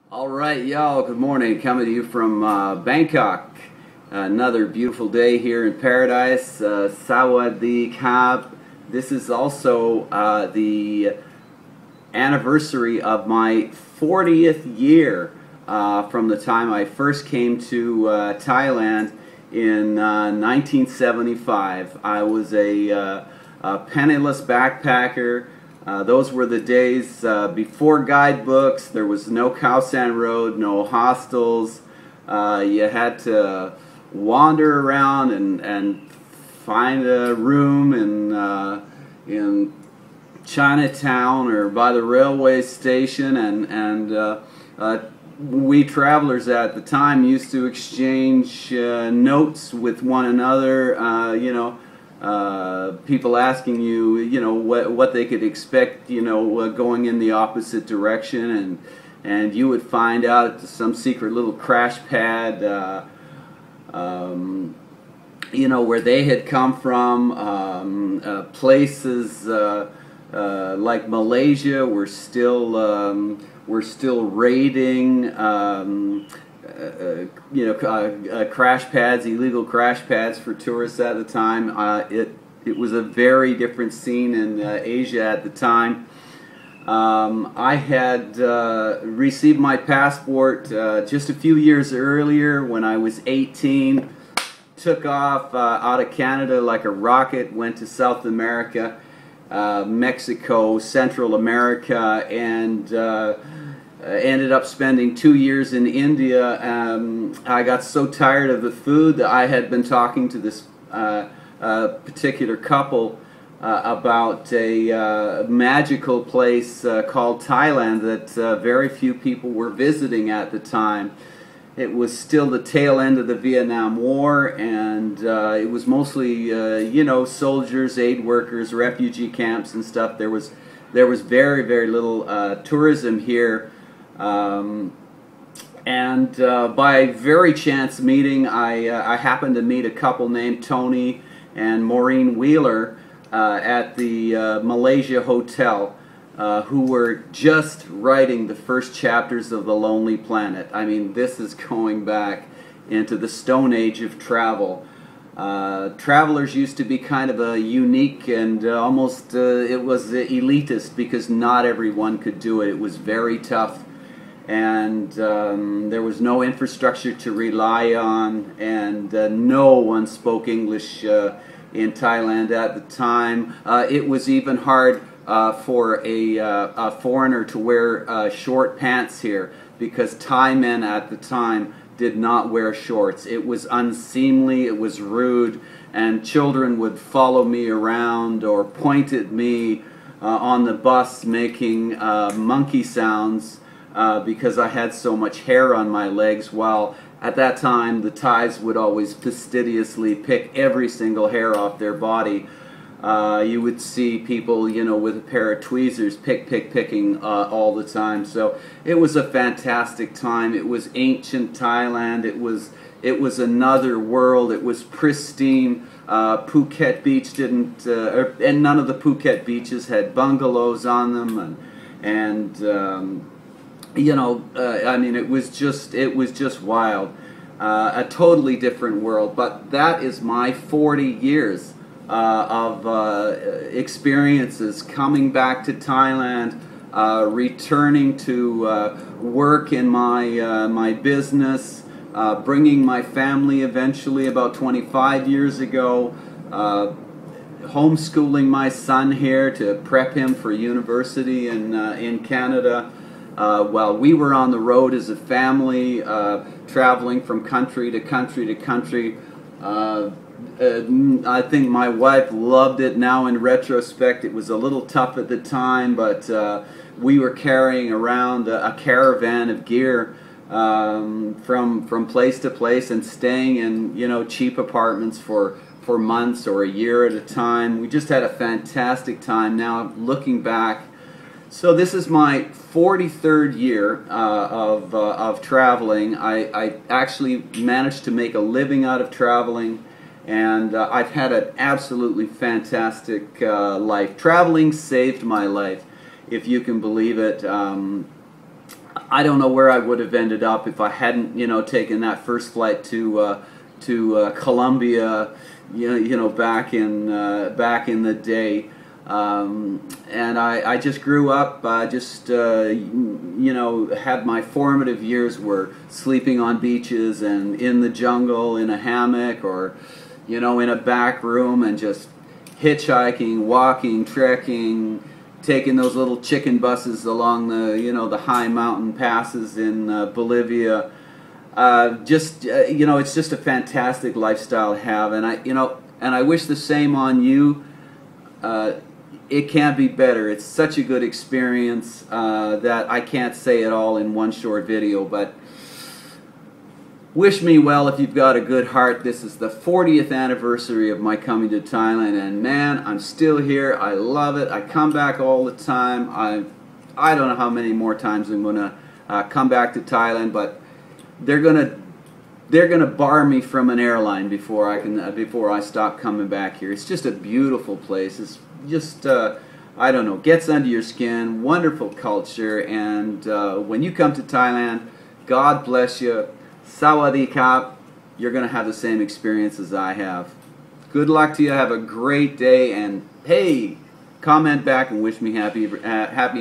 All right, y'all, good morning. Coming to you from Bangkok. Another beautiful day here in paradise. Sawadee Krap. This is also the anniversary of my 40th year from the time I first came to Thailand in 1975. I was a penniless backpacker. Those were the days before guidebooks. There was no Khao San Road, no hostels. You had to wander around and find a room in Chinatown or by the railway station, and we travelers at the time used to exchange notes with one another. People asking you, what they could expect, going in the opposite direction, and you would find out some secret little crash pad, where they had come from. Places like Malaysia were still raiding. Crash pads, illegal crash pads for tourists at the time. It was a very different scene in Asia at the time. I had received my passport just a few years earlier when I was 18. Took off out of Canada like a rocket, went to South America, Mexico, Central America, and ended up spending 2 years in India. I got so tired of the food that I had been talking to this particular couple about a magical place called Thailand that very few people were visiting at the time. It was still the tail end of the Vietnam War, and it was mostly, soldiers, aid workers, refugee camps and stuff. There was very, very little tourism here. By very chance meeting, I happened to meet a couple named Tony and Maureen Wheeler at the Malaysia Hotel, who were just writing the first chapters of The Lonely Planet. I mean, this is going back into the Stone Age of travel. Travelers used to be kind of a unique and almost, it was elitist because not everyone could do it. It was very tough. And there was no infrastructure to rely on, and no one spoke English in Thailand at the time. It was even hard for a foreigner to wear short pants here, because Thai men at the time did not wear shorts. It was unseemly, it was rude, and children would follow me around or point at me on the bus making monkey sounds. Because I had so much hair on my legs, while at that time the Thais would always fastidiously pick every single hair off their body. You would see people, with a pair of tweezers picking all the time. So it was a fantastic time. It was ancient Thailand. It was another world. It was pristine. Phuket Beach didn't, and none of the Phuket beaches had bungalows on them, I mean, it was just wild, a totally different world. But that is my 40 years of experiences coming back to Thailand, returning to work in my business, bringing my family eventually about 25 years ago, homeschooling my son here to prep him for university in Canada. While we were on the road as a family, traveling from country to country to country. I think my wife loved it now in retrospect. It was a little tough at the time, but we were carrying around a caravan of gear from place to place and staying in cheap apartments for months or a year at a time. We just had a fantastic time. Now looking back, so this is my 43rd year of traveling. I actually managed to make a living out of traveling, and I've had an absolutely fantastic life. Traveling saved my life, if you can believe it. I don't know where I would have ended up if I hadn't, taken that first flight to Colombia, back in the day. And I just grew up, had my formative years were sleeping on beaches and in the jungle in a hammock, or, in a back room, and just hitchhiking, walking, trekking, taking those little chicken buses along the high mountain passes in Bolivia. It's just a fantastic lifestyle to have, and I wish the same on you. It can't be better. It's such a good experience that I can't say it all in one short video, but wish me well if you've got a good heart. This is the 40th anniversary of my coming to Thailand, and man, I'm still here. I love it. I come back all the time. I don't know how many more times I'm going to come back to Thailand, but they're gonna bar me from an airline before I stop coming back here. It's just a beautiful place. It's just I don't know, gets under your skin. Wonderful culture, and when you come to Thailand, God bless you. Sawadee Kap. You're gonna have the same experience as I have. Good luck to you. Have a great day, and hey, comment back and wish me happy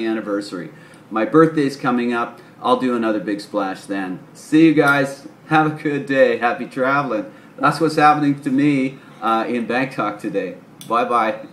anniversary. My birthday's coming up. I'll do another big splash then. See you guys. Have a good day. Happy traveling. That's what's happening to me in Bangkok today. Bye-bye.